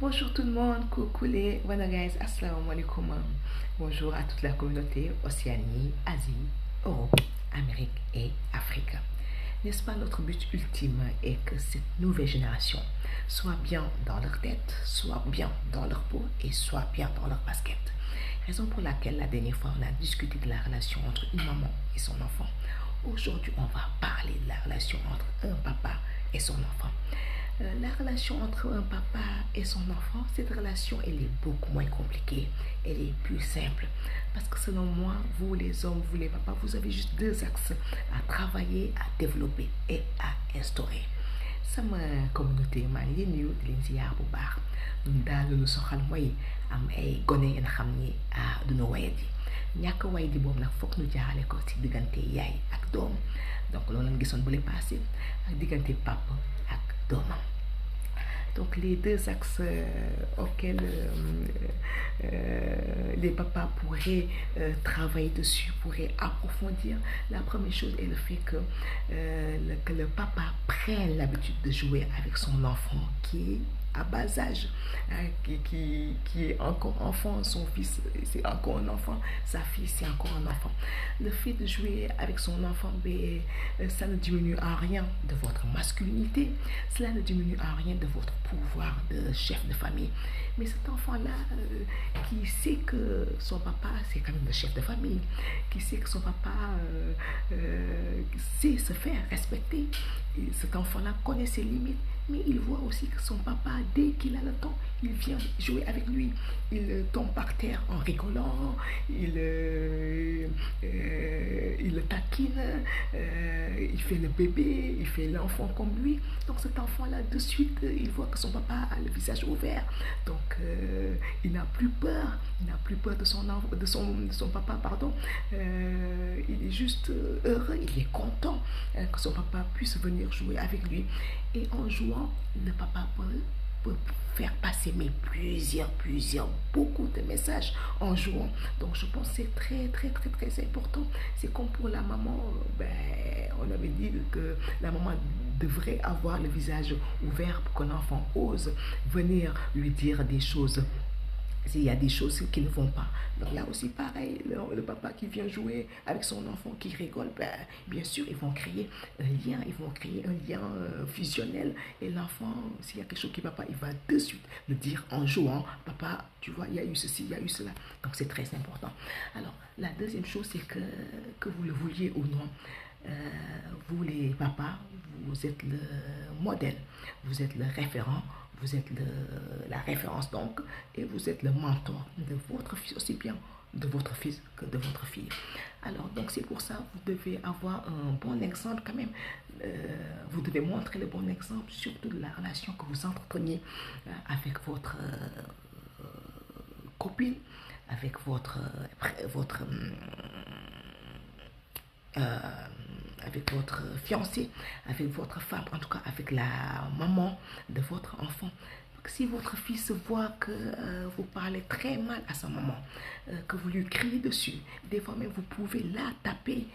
Bonjour tout le monde, coucou les voilà guys, assalamu alaikum. Bonjour à toute la communauté Océanie, Asie, Europe, Amérique et Afrique. N'est-ce pas notre but ultime est que cette nouvelle génération soit bien dans leur tête, soit bien dans leur peau et soit bien dans leur basket. Raison pour laquelle la dernière fois on a discuté de la relation entre une maman et son enfant. Aujourd'hui on va parler de la relation entre un papa et son enfant. La relation entre un papa et son enfant, cette relation, elle est beaucoup moins compliquée. Elle est plus simple. Parce que selon moi, vous les hommes, vous les papas, vous avez juste deux axes à travailler, à développer et à instaurer. Sama communauté maa ngi leen nuyu di leen ziar bu baax ñun daal lu soxal mooy am ay gone yéen xam ni duñu wayat yi ñàkk way di boobu nag foog ñu jaarale ko ci diggante yaay ak doom donc loolu lañ gisoon bu le passé ak diggante papa ak doomam. Donc les deux axes auxquels les papas pourraient travailler dessus, pourraient approfondir. La première chose est le fait que le papa prenne l'habitude de jouer avec son enfant qui est à bas âge, hein, qui est encore enfant, son fils c'est encore un enfant, sa fille c'est encore un enfant. Le fait de jouer avec son enfant, ça ne diminue en rien de votre masculinité, cela ne diminue en rien de votre pouvoir de chef de famille. Mais cet enfant-là, qui sait que son papa c'est quand même le chef de famille, qui sait que son papa sait se faire respecter, et cet enfant-là connaît ses limites, mais il voit aussi que son papa, dès qu'il a le temps, il vient jouer avec lui. Il tombe par terre en rigolant, il le taquine, il fait le bébé, il fait l'enfant comme lui. Donc cet enfant-là, de suite, il voit que son papa a le visage ouvert. Donc il n'a plus peur, de son papa, pardon. Il est juste heureux, il est content que son papa puisse venir jouer avec lui. Et en jouant, le papa peut faire passer beaucoup de messages en jouant. Donc je pense que c'est très important. C'est comme pour la maman, on avait dit que la maman devrait avoir le visage ouvert pour que l'enfant ose venir lui dire des choses s'il y a des choses qui ne vont pas. Donc là aussi pareil, le papa qui vient jouer avec son enfant qui rigole, bien sûr ils vont créer un lien fusionnel, et l'enfant, s'il y a quelque chose qui ne va pas, il va de suite le dire en jouant: papa, tu vois, il y a eu ceci, il y a eu cela. Donc c'est très important. Alors la deuxième chose, c'est que vous le vouliez ou non, vous les papas, vous êtes le modèle, vous êtes le référent, vous êtes la référence donc, et vous êtes le mentor de votre fils, aussi bien de votre fils que de votre fille. Alors donc c'est pour ça vous devez avoir un bon exemple quand même. Vous devez montrer le bon exemple, surtout de la relation que vous entreteniez avec votre copine, avec avec votre fiancé, avec votre femme, en tout cas avec la maman de votre enfant. Donc, si votre fils voit que vous parlez très mal à sa maman, que vous lui criez dessus, des fois même vous pouvez la taper,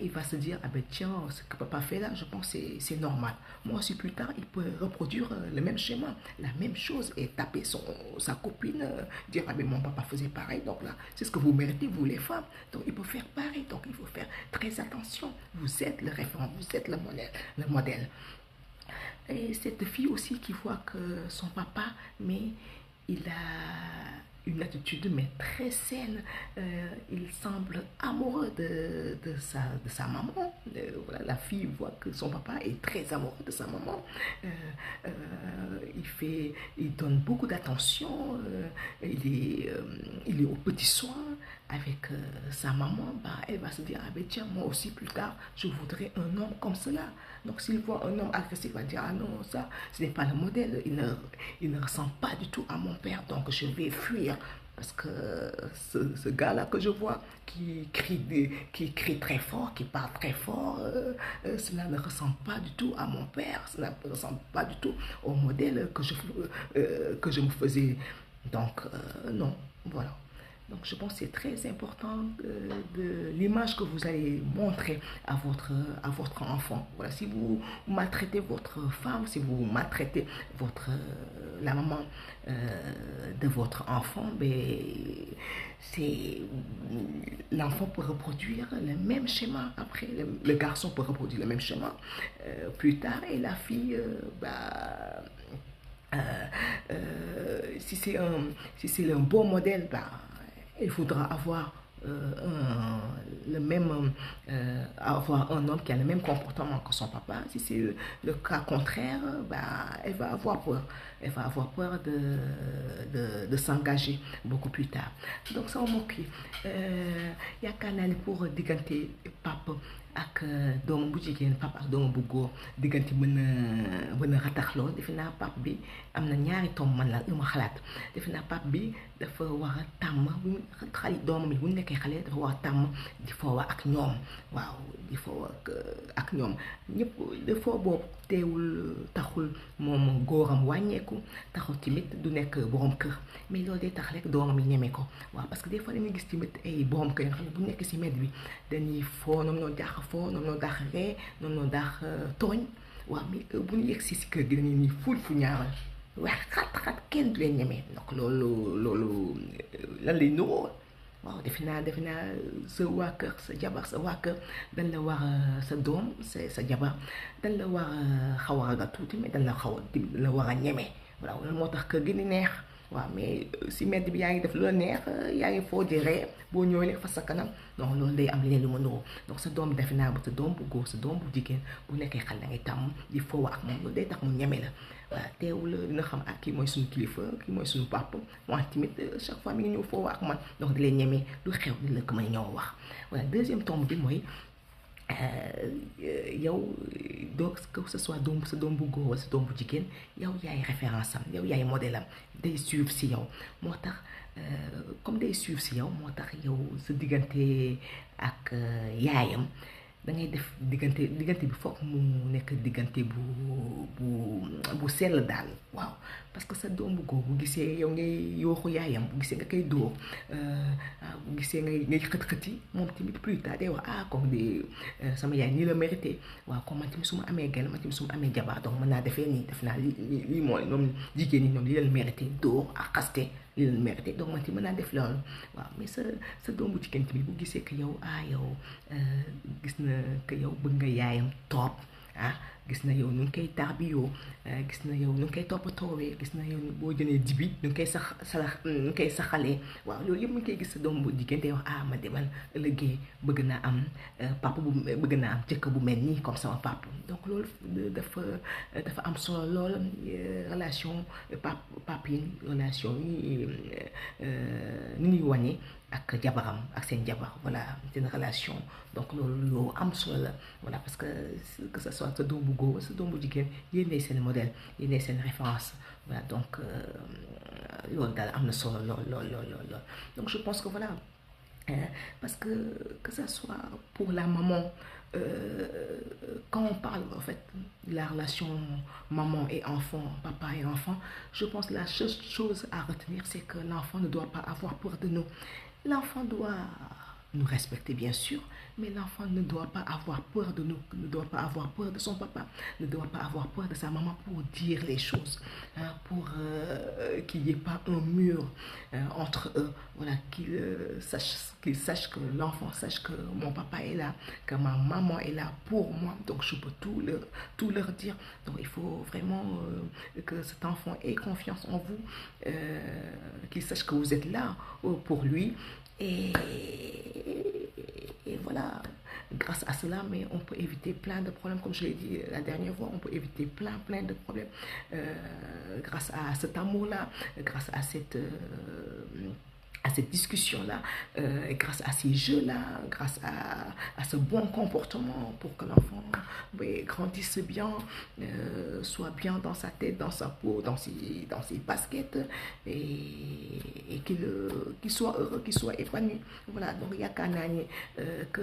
il va se dire: ah ben tiens, ce que papa fait là, je pense que c'est normal. Moi aussi plus tard, il peut reproduire le même schéma, la même chose, et taper sa copine, dire: ah ben mon papa faisait pareil, donc là c'est ce que vous méritez, vous les femmes, donc il peut faire pareil. Donc il faut faire très attention. Vous êtes le référent, vous êtes le modèle. Et cette fille aussi qui voit que son papa, mais il a une attitude mais très saine, il semble amoureux de sa maman. Voilà, la fille voit que son papa est très amoureux de sa maman. Il donne beaucoup d'attention, il est aux petits soins avec sa maman. Elle va se dire: ah ben tiens, moi aussi plus tard je voudrais un homme comme cela. Donc s'il voit un homme agressif, il va dire: ah non, ça ce n'est pas le modèle, il ne ressemble pas du tout à mon père, donc je vais fuir. Parce que ce gars-là que je vois qui crie très fort, qui parle très fort, cela ne ressemble pas du tout à mon père, cela ne ressemble pas du tout au modèle que je me faisais. Donc non, voilà. Donc je pense que c'est très important de l'image que vous allez montrer à votre enfant. Voilà, si vous maltraitez votre femme, si vous maltraitez la maman de votre enfant, ben, c'est l'enfant peut reproduire le même schéma après. Le garçon peut reproduire le même schéma plus tard et la fille, si c'est un bon modèle, bah, il faudra avoir avoir un homme qui a le même comportement que son papa. Si c'est le cas contraire, bah, elle va avoir peur. Elle va avoir peur de s'engager beaucoup plus tard. Donc, ça, on y a canal pour diggante papa ak doomu bu jigéen papa ak doomu bu góor diggante mën a ratax lool defe naa pap bi am na ñaari tomb man la ma xalaat defe naa pap bi dafa war a tàmm bu xale doomam yi bu nekkee xale dafa war a tàmm di foowa ak ñoom waaw di foowa ak ñoom ñëpp de foo boobu teewul taxul moom góoram wàññeeku taxul tamit du nekk borom kër mais loolu day tax rek doomam yi ñeme ko waaw parce que des fois dañuy gis tamit ay borom kër yoo xam ne bu nekk si mbedd bi dañuy foo ñoom ñoo dàq foo ñoom ñoo dàq ree ñoom ñoo dàq tooñ waaw mais bu ñu yegg si kër gi dañuy nii ful fu ñaaral wax xat kenn du leen ñemee donc loolu lan lay nuroo waaw defe naa sa waa kër sa jabar sa waa kër dañ la war a sa doom sa jabar dañ la war a xaw a ragal tuuti mais dañ la war a ñeme voilà loolu moo tax kër gi ni neex waaw mais si mbedd bi yaa ngi def lu la neex yaa ngi foo di ree boo ñëwee rek fa sa kanam donc loolu day am leneen lu ma nuroo donc sa doom defe naa ba sa doom bu góor sa doom bu jigéen bu nekkee xale da ngay tàmm di foo ak moom loolu day tax mu ñeme la voilà teewul dina xam ak kii mooy suñu kilifa kii mooy suñu papa wante tamit chaque fois mi ngi ñëw foo ak man donc di leen ñeme lu xew di la ko mën a ñëw wax voilà deuxième tombe bi mooy yow doo que ce soit sa doom bu góor wala sa doom bu jigéen yow yaay référence am yow yaay modèle am day suivre si yow moo tax comme day suivre si yow moo tax yow sa diggante ak yaayam da ngay def diggante bi foog mu nekk diggante bu sell daal waaw parce que sa doom bu góor bu gisee yow ngay yooxu yaayam bu gisee nga koy dóor bu gisee ngay xët-xëti moom tamit plus tard day wax comme de sama yaay nii la mérité waaw comme man tamit su ma amee genn man tamit su ma amee jabar donc mën naa defee nii def naa lii mooy ñoom jigéen ñi ñoom li leen mérité dóor ak xaste li leen mérité donc man tamit mën naa def loolu waaw mais sa doom bu jigéen tamit bu gisee que yow yow gis na que yow bëgg nga yaayam topp gis na yow nu ngi koy tarbiyoo gis na yow nu ngi koy toppatoowee gis na yow boo jëlee jibi nu ngi koy nu ngi koy saxalee waaw loolu yëpp mu ngi koy gis sa doom bu jigéen te wax ma demal ëllëgee bëgg naa am papa bëgg naa am jëkkër bu mel nii comme sama papa donc loolu dafa am solo lool relation papine relation yi ni ñuy wane ak jabaram ak seen jabar voilà seen relation donc loolu loo am solo la voilà parce que ça soit sa doom bu góor sa doom bu jigéen yéenay seen modèle yéenay seen référence voilà donc loolu daal am na solo lool donc je pense que voilà parce que ça soit pour la maman quand on parle en fait de la relation maman et enfant, papa et enfant, je pense que la seule chose à retenir, c'est que l'enfant ne doit pas avoir peur de nous. L'enfant doit nous respecter bien sûr, mais l'enfant ne doit pas avoir peur de nous, ne doit pas avoir peur de son papa, ne doit pas avoir peur de sa maman pour dire les choses, pour qu'il n'y ait pas un mur entre eux, voilà, qu'il sache que l'enfant sache que mon papa est là, que ma maman est là pour moi, donc je peux tout leur dire. Donc il faut vraiment que cet enfant ait confiance en vous, qu'il sache que vous êtes là pour lui. Et voilà, grâce à cela, mais on peut éviter plein de problèmes, comme je l'ai dit la dernière fois, on peut éviter plein de problèmes grâce à cet amour-là, grâce à cette discussion-là, grâce à ces jeux-là, grâce à ce bon comportement pour que l'enfant grandisse bien, soit bien dans sa tête, dans sa peau, dans ses baskets et qu'il soit heureux, qu'il soit épanoui. Voilà, donc il y a qu'un an que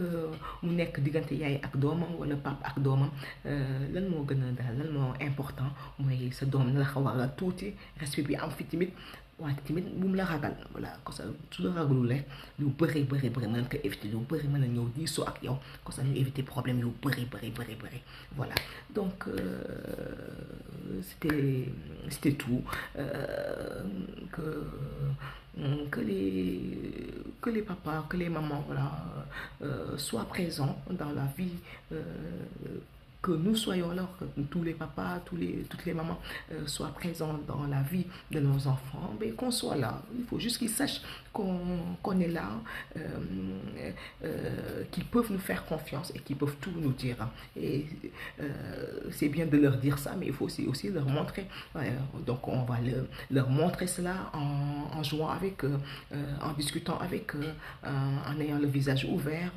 mu nekk diggante yaay ak doomam wala pap ak doomam lan moo gën a daal lan moo important mooy sa doom na la xaw a tuuti respect bi am fi tamit wante tamit bu mu la ragal voilà comme ça su la ragalul rek lu bëri mën ko éviter lu bëri mën a ñëw diisoo ak yow comme ça ñu éviter problème yu bëri voilà donc c'était tout que que les papas, que les mamans, voilà, soient présents dans la vie, que nous soyons là, que tous les papas, toutes les mamans soient présents dans la vie de nos enfants, mais qu'on soit là. Il faut juste qu'ils sachent qu'on est là, qu'ils peuvent nous faire confiance et qu'ils peuvent tout nous dire. Et c'est bien de leur dire ça, mais il faut aussi leur montrer. Donc on va leur montrer cela en jouant avec eux, en discutant avec eux, en ayant le visage ouvert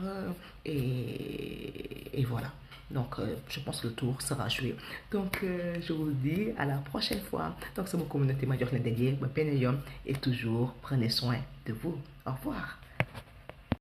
et voilà. Donc, je pense que le tour sera joué. Donc, je vous dis à la prochaine fois. Donc, c'est mon communauté major dédiée, et toujours prenez soin de vous. Au revoir.